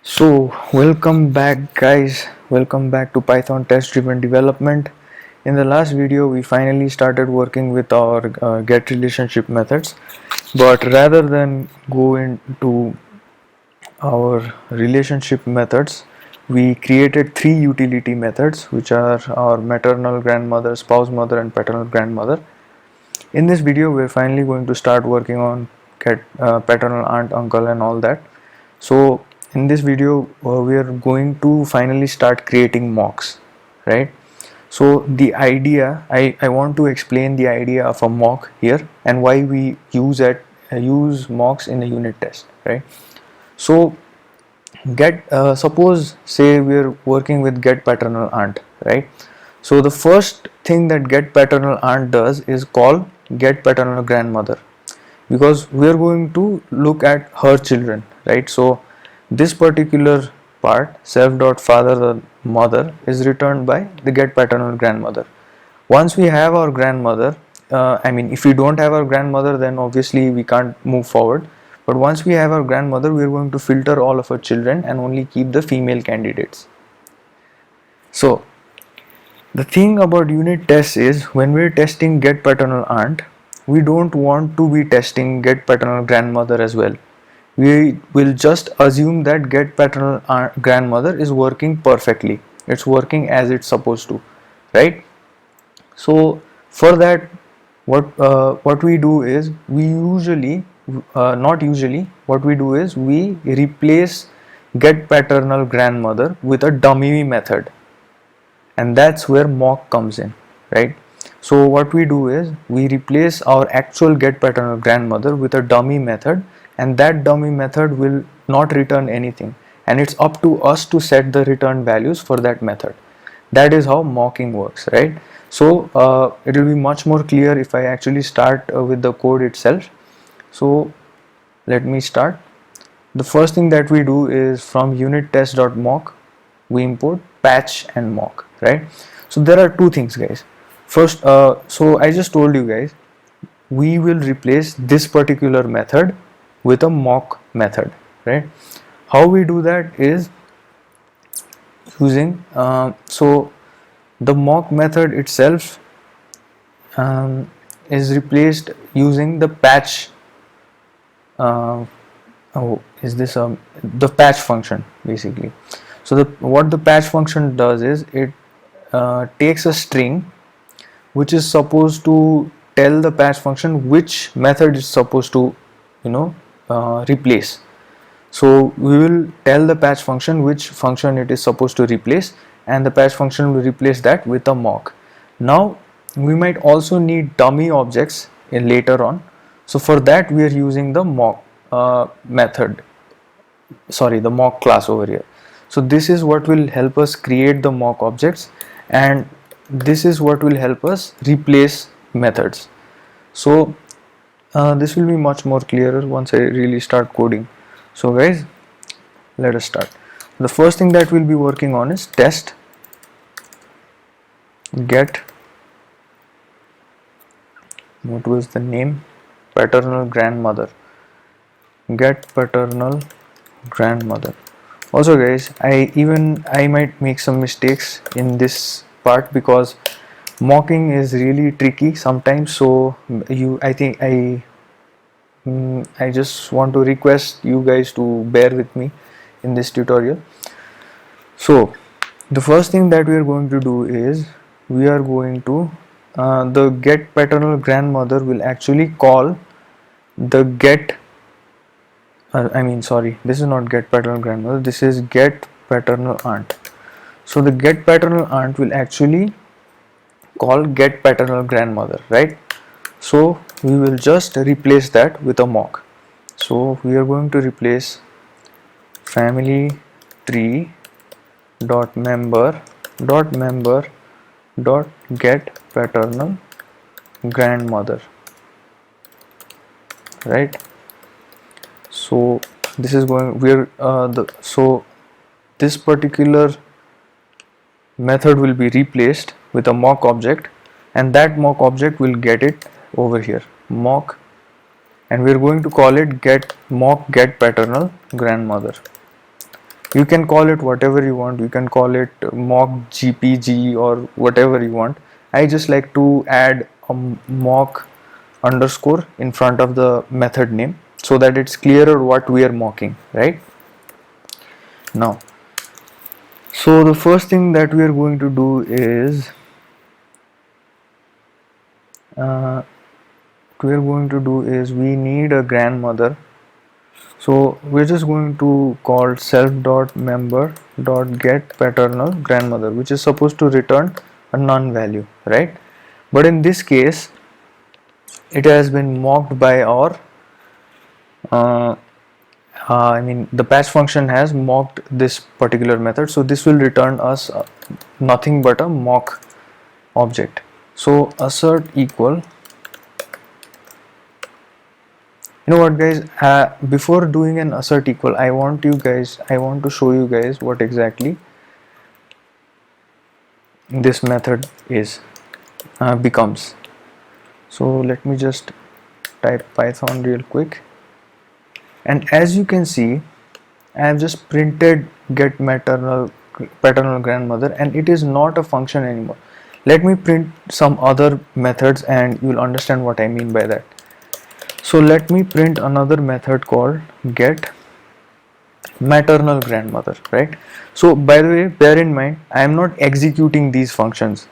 So, welcome back, guys. Welcome back to Python test driven development. In the last video, we finally started working with our get relationship methods. But rather than go into our relationship methods, we created three utility methods, which are our maternal grandmother, spouse mother, and paternal grandmother. In this video, we're finally going to start working on get paternal aunt, uncle, and all that. So in this video we are going to finally start creating mocks, right? So the idea, I want to explain the idea of a mock here and why we use mocks in a unit test, right? So suppose say we're working with get paternal aunt, right? So the first thing that get paternal aunt does is call get paternal grandmother, because we are going to look at her children, right? So this particular part, self dot father or mother, is returned by the get paternal grandmother. Once we have our grandmother, if we don't have our grandmother, then obviously we can't move forward. But once we have our grandmother, we are going to filter all of our children and only keep the female candidates. So the thing about unit tests is, when we're testing get paternal aunt, we don't want to be testing get paternal grandmother as well. We will just assume that get paternal grandmother is working perfectly. It's working as it's supposed to, right? So for that, what we do is we usually not usually what we do is we replace get paternal grandmother with a dummy method, and that's where mock comes in, right? So what we do is we replace our actual get paternal grandmother with a dummy method, and that dummy method will not return anything, and it's up to us to set the return values for that method. That is how mocking works, right? So it will be much more clear if I actually start with the code itself. So let me start. The first thing that we do is, from unit test.mock, we import patch and mock, right? So there are two things, guys. First, so I just told you guys, we will replace this particular method with a mock method, right? How we do that is using so the mock method itself is replaced using the patch. Is this the patch function basically? So what the patch function does is it takes a string which is supposed to tell the patch function which method is supposed to replace. So we will tell the patch function which function it is supposed to replace, and the patch function will replace that with a mock. Now we might also need dummy objects in later on. So for that we are using the mock the mock class over here. So this is what will help us create the mock objects, and this is what will help us replace methods. So this will be much more clearer once I really start coding. So guys, let us start. The first thing that we'll be working on is test get, what was the name, paternal grandmother, get paternal grandmother. Also guys, I might make some mistakes in this part because mocking is really tricky sometimes. So I just want to request you guys to bear with me in this tutorial. So the first thing that we are going to do is we are going to the get paternal grandmother will actually call the get this is not get paternal grandmother, this is get paternal aunt. So the get paternal aunt will actually call get paternal grandmother, right? So we will just replace that with a mock. So we are going to replace family tree dot member dot get paternal grandmother, right? So this is going so this particular method will be replaced with a mock object, and that mock object will get it over here, mock, and we're going to call it get mock get paternal grandmother. You can call it whatever you want. You can call it mock GPG or whatever you want. I just like to add a mock underscore in front of the method name so that it's clearer what we are mocking, right? Now, so the first thing that we are going to do is we need a grandmother. So we're just going to call self.member.get paternal grandmother, which is supposed to return a none value, right? But in this case, it has been mocked by our the patch function has mocked this particular method, so this will return us nothing but a mock object. So assert equal, you know what guys, before doing an assert equal, I want to show you guys what exactly this method is becomes. So let me just type Python real quick, and as you can see, I have just printed get paternal grandmother, and it is not a function anymore. Let me print some other methods and you'll understand what I mean by that. So let me print another method called get maternal grandmother, right? So by the way, bear in mind, I am not executing these functions,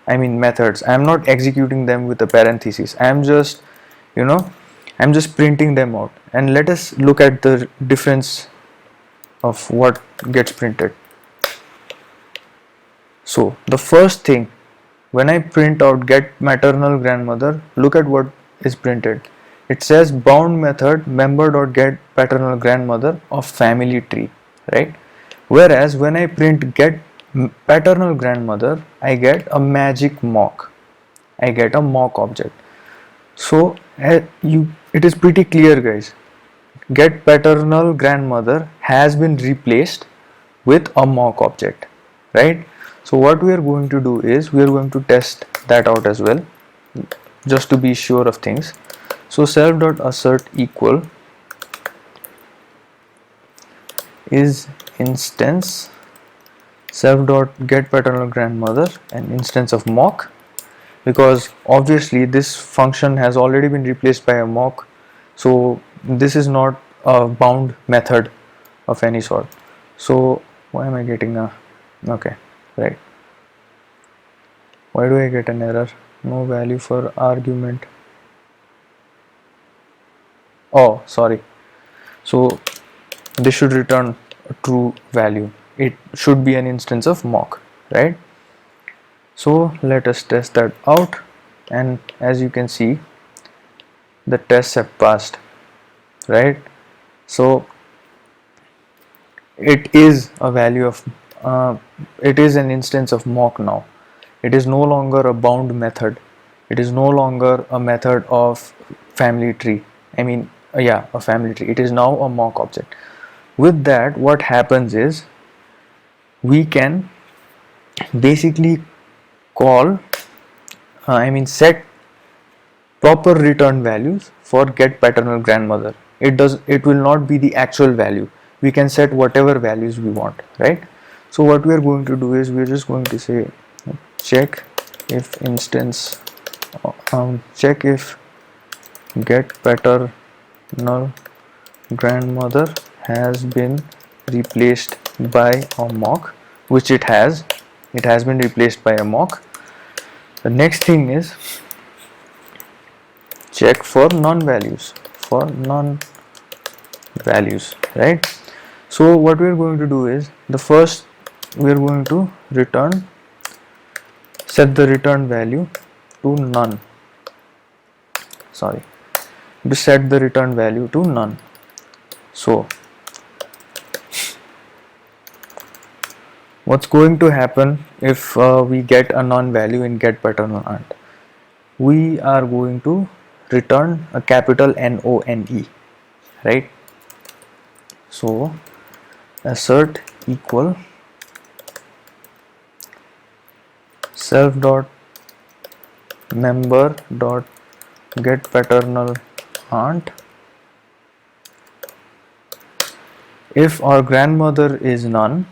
methods. I am not executing them with a parenthesis. I am just, I'm just printing them out, and let us look at the difference of what gets printed. So the first thing, when I print out get maternal grandmother, look at what is printed. It says bound method member.get paternal grandmother of family tree, right? Whereas when I print get paternal grandmother, I get a magic mock. I get a mock object. So it is pretty clear, guys. Get paternal grandmother has been replaced with a mock object, right? So what we are going to do is we are going to test that out as well, just to be sure of things. So self.assert equal is instance self.get paternal grandmother, an instance of mock, because obviously this function has already been replaced by a mock, so this is not a bound method of any sort. So why am I getting a okay, right? Why do I get an error? No value for argument. Oh, sorry. So this should return a true value. It should be an instance of mock, right? So let us test that out, and as you can see, the tests have passed, right? So it is a value of it is an instance of mock now. It is no longer a bound method. It is no longer a method of family tree. A family tree. It is now a mock object. With that, what happens is we can basically call set proper return values for get paternal grandmother. It will not be the actual value. We can set whatever values we want, right? So what we are going to do is we are just going to say check if instance check if get paternal grandmother has been replaced by a mock, which it has been replaced by a mock. The next thing is check for non-values, right? So what we are going to do is the first we are going to set the return value to none. To set the return value to none. So what's going to happen if we get a non-value in get paternal aunt? We are going to return a capital NONE, right? So assert equal self dot member dot get paternal aunt if our grandmother is none,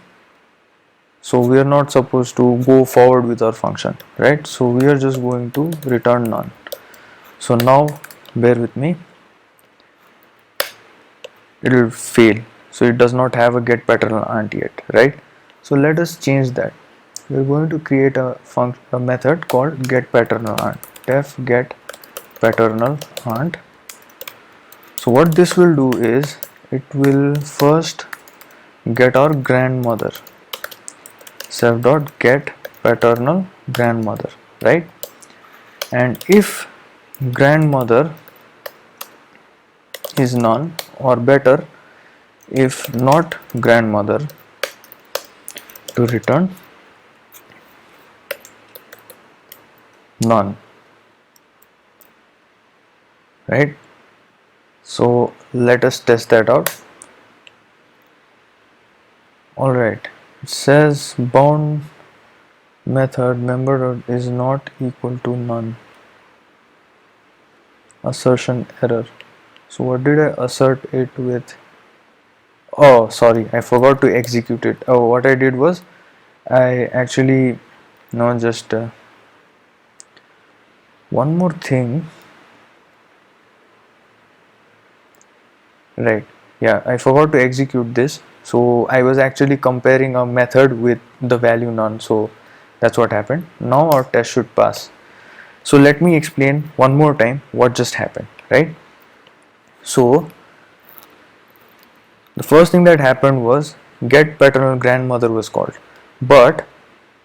so we are not supposed to go forward with our function, right? So we are just going to return none. So now bear with me, it will fail, so it does not have a get paternal aunt yet, right? So let us change that. We are going to create a method called get paternal aunt. Def get paternal aunt. So what this will do is it will first get our grandmother, self dot get paternal grandmother, right? And if grandmother is none, or better, if not grandmother, to return none, right? So let us test that out. Alright, it says bound method member is not equal to none, assertion error. So what did I assert it with? Oh sorry, I forgot to execute it. Oh, what I did was I actually just one more thing, right? Yeah, I forgot to execute this. So I was actually comparing a method with the value none, so that's what happened. Now our test should pass. So let me explain one more time what just happened, right? So the first thing that happened was get paternal grandmother was called, but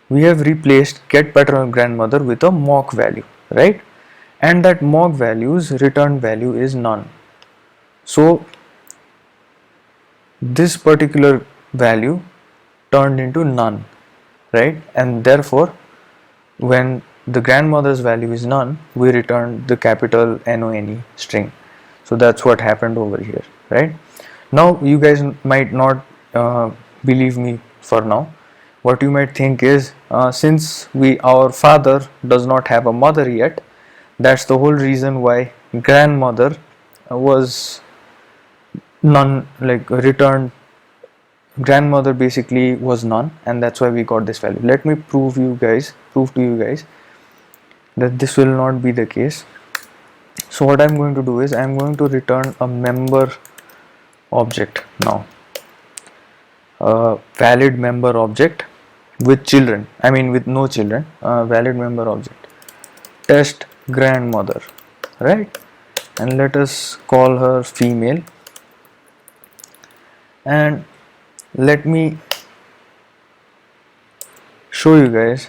we have replaced get paternal grandmother with a mock value, right? And that mock value's return value is none. So this particular value turned into none, right? And therefore when the grandmother's value is none, we return the capital NONE string. So that's what happened over here, right? Now you guys might not believe me for now. What you might think is since our father does not have a mother yet, that's the whole reason why grandmother was none, like returned grandmother basically was none, and that's why we got this value. Let me prove to you guys that this will not be the case. So what I'm going to do is I'm going to return a member object now, a valid member object with children, I mean with no children, valid member object, test grandmother, right? And let us call her female, and let me show you guys,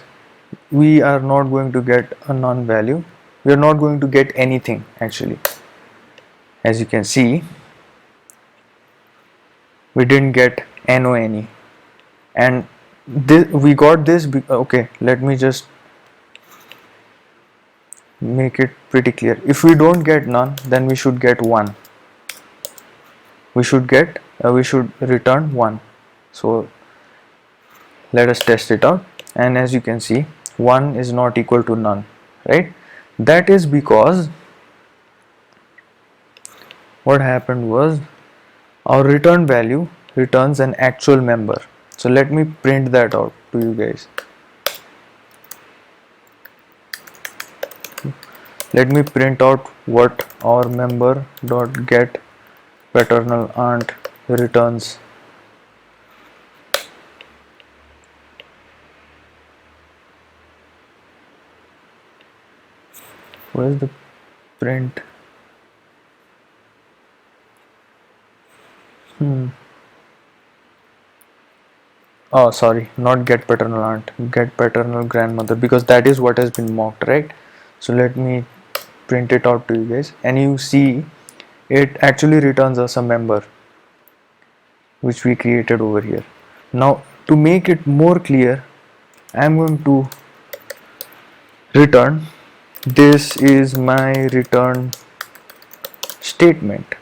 we are not going to get a none value, we are not going to get anything actually. As you can see, we didn't get NONE, and we got this okay, let me just make it pretty clear. If we don't get none, then we should get 1, we should return 1. So let us test it out, and as you can see 1 is not equal to none, right? That is because what happened was our return value returns an actual member. So let me print that out to you guys. Let me print out what our member dot get paternal aunt returns. Where's the print? Oh sorry, not get paternal aunt, get paternal grandmother, because that is what has been mocked, right? So let me print it out to you guys, and you see it actually returns us a member which we created over here. Now to make it more clear, I am going to return, this is my return statement,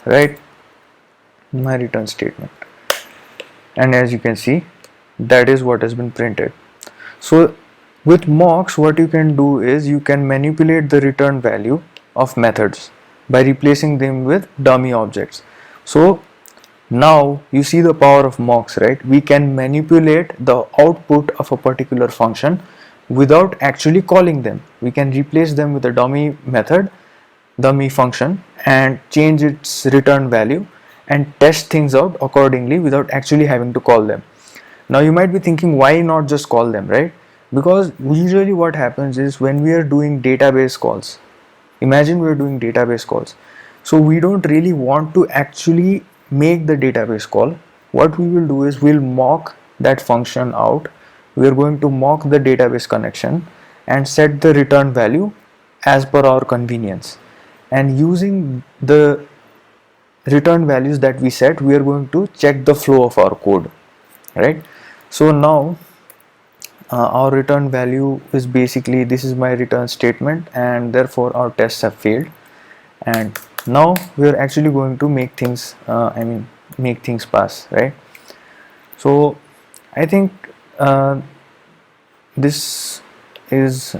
right? My return statement, and as you can see that is what has been printed. So with mocks, what you can do is you can manipulate the return value of methods by replacing them with dummy objects. So Now you see the power of mocks, right? We can manipulate the output of a particular function without actually calling them. We can replace them with a dummy method, dummy function, and change its return value and test things out accordingly without actually having to call them. Now you might be thinking, why not just call them, right? Because usually what happens is when we are doing database calls, imagine we're doing database calls, so we don't really want to actually make the database call. What we will do is we'll mock that function out. We're going to mock the database connection and set the return value as per our convenience, and using the return values that we set, we are going to check the flow of our code, right? So now our return value is basically, this is my return statement, and therefore our tests have failed. And now we are actually going to make things make things pass, right? So I think this is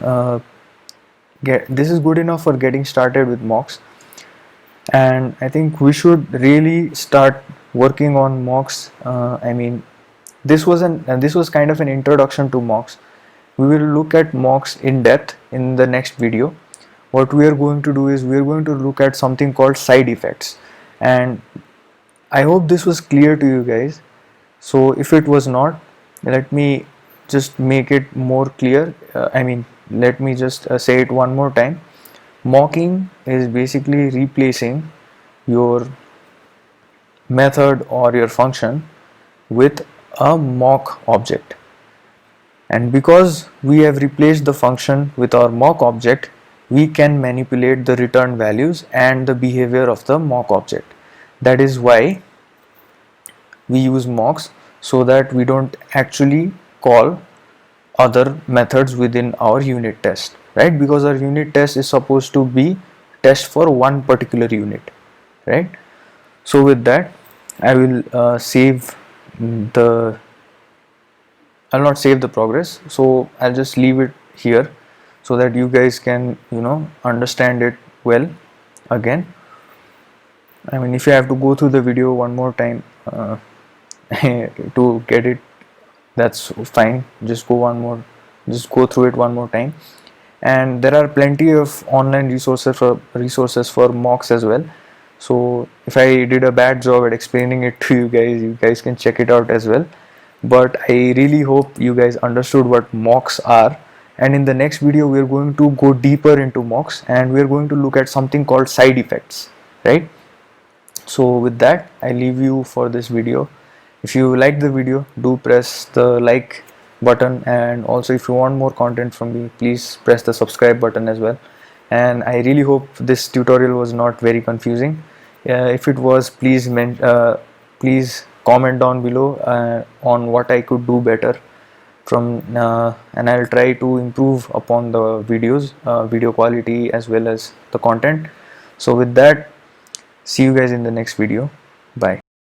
this is good enough for getting started with mocks, and I think we should really start working on mocks. This was kind of an introduction to mocks. We will look at mocks in depth in the next video. What we are going to do is we are going to look at something called side effects, and I hope this was clear to you guys. So if it was not, let me just make it more clear. Let me just say it one more time. Mocking is basically replacing your method or your function with a mock object, and because we have replaced the function with our mock object, we can manipulate the return values and the behavior of the mock object. That is why we use mocks, so that we don't actually call other methods within our unit test, right? Because our unit test is supposed to be test for one particular unit, right? So with that, I will save the I'll not save the progress, so I'll just leave it here so that you guys can understand it well again. If you have to go through the video one more time to get it, that's fine. Just go through it one more time. And there are plenty of online resources for mocks as well. So if I did a bad job at explaining it to you guys can check it out as well. But I really hope you guys understood what mocks are, and in the next video we are going to go deeper into mocks, and we are going to look at something called side effects, right? So with that, I leave you for this video. If you like the video, do press the like button, and also if you want more content from me, please press the subscribe button as well. And I really hope this tutorial was not very confusing. If it was, please comment down below on what I could do better and I'll try to improve upon the video quality as well as the content. So with that, see you guys in the next video. Bye.